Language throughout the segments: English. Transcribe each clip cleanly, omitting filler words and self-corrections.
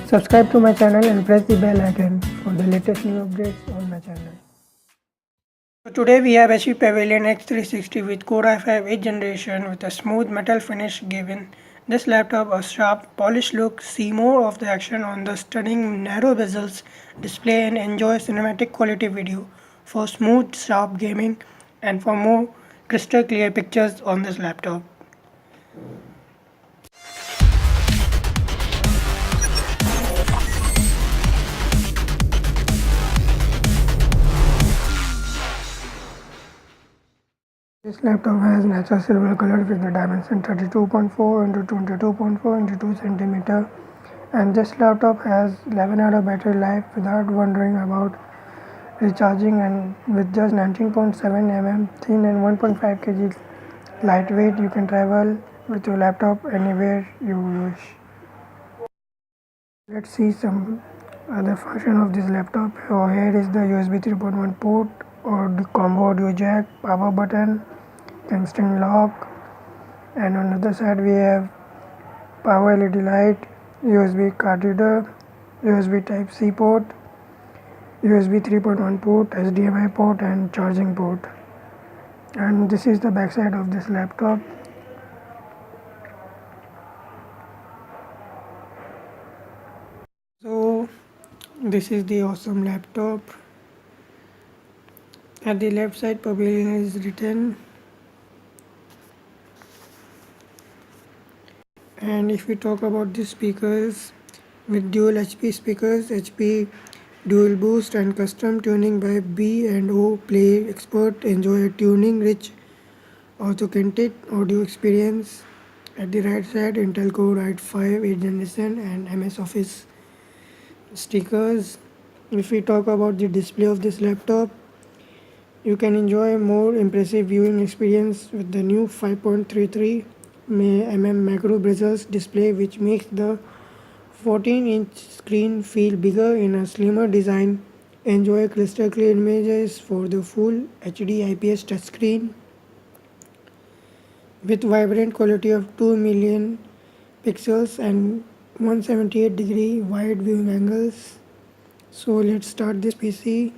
Subscribe to my channel and press the bell icon for the latest new updates on my channel. So today we have HP Pavilion x360 with Core i5 8th generation with a smooth metal finish giving this laptop a sharp, polished look. See more of the action on the stunning narrow bezels display and enjoy cinematic quality video for smooth, sharp gaming and for more crystal clear pictures on this laptop. This laptop has natural silver color with the dimension 32.4 into 22.4 into 2 cm, and this laptop has 11 hour battery life without wondering about recharging, and with just 19.7 mm thin and 1.5 kg lightweight you can travel with your laptop anywhere you wish. Let's see some other function of this laptop. So here is the USB 3.1 port or the combo audio jack, power button, instant lock, and on the other side we have power LED light, USB card reader, USB type C port, USB 3.1 port, HDMI port and charging port. And this is the back side of this laptop. So this is the awesome laptop. At the left side Pavilion is written, and if we talk about the speakers, with dual HP speakers, HP dual boost and custom tuning by B&O Play Expert, enjoy a tuning rich authentic audio experience. At the right side Intel Core i5 8th generation and MS Office stickers. If we talk about the display of this laptop, you can enjoy a more impressive viewing experience with the new 5.33 mm macro bezels display, which makes the 14-inch screen feel bigger in a slimmer design. Enjoy crystal clear images for the full HD IPS touchscreen with vibrant quality of 2 million pixels and 178-degree wide viewing angles. So let's start this PC.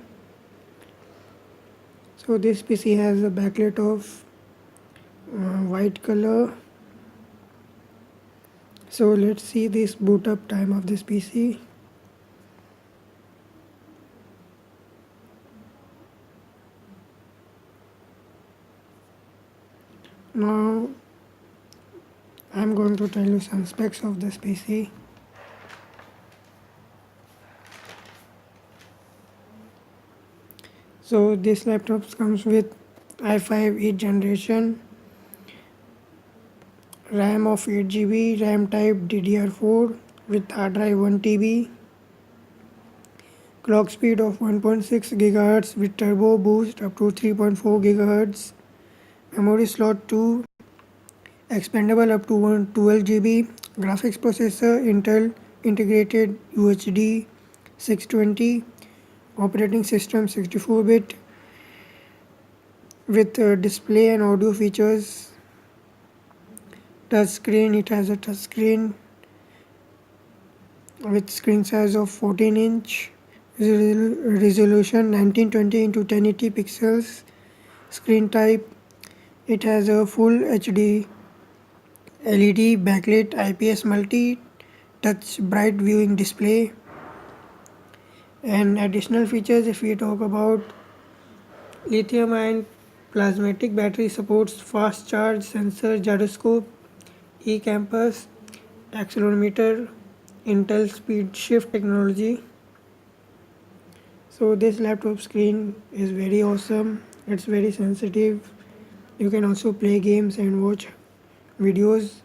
So this PC has a backlight of white color. So let's see this boot up time of this PC. Now I'm going to tell you some specs of this PC. So this laptop comes with i5 8th generation, RAM of 8 GB, RAM type DDR4 with hard drive 1 TB, clock speed of 1.6 GHz with turbo boost up to 3.4 GHz, memory slot 2, expandable up to 12 GB, graphics processor Intel integrated UHD 620, operating system 64-bit with display and audio features. Touch screen, it has a touch screen with screen size of 14-inch, resolution 1920 into 1080 pixels. Screen type, it has a full HD LED backlit IPS multi touch bright viewing display. And additional features, if we talk about lithium ion plasmatic battery, supports fast charge sensor, gyroscope, e-campus, accelerometer, Intel speed shift technology. So this laptop screen is very awesome. It's very sensitive. You can also play games and watch videos.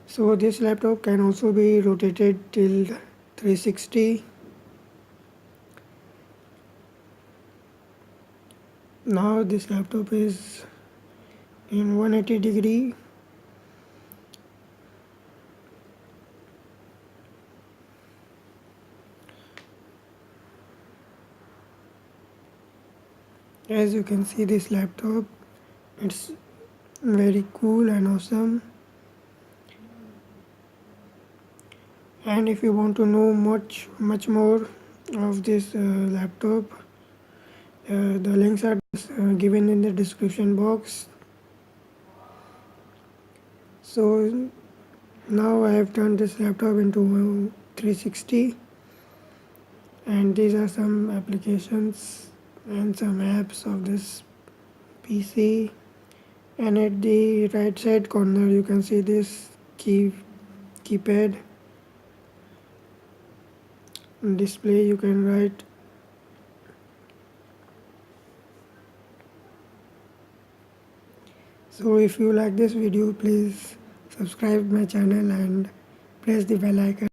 So this laptop can also be rotated till 360. Now this laptop is in 180-degree. As you can see, this laptop, it's very cool and awesome. And if you want to know much more of this laptop, the links are given in the description box. So now I have turned this laptop into 360, and these are some applications and some apps of this PC. And at the right side corner you can see this keypad display. You can write. So if you like this video, please subscribe my channel and press the bell icon.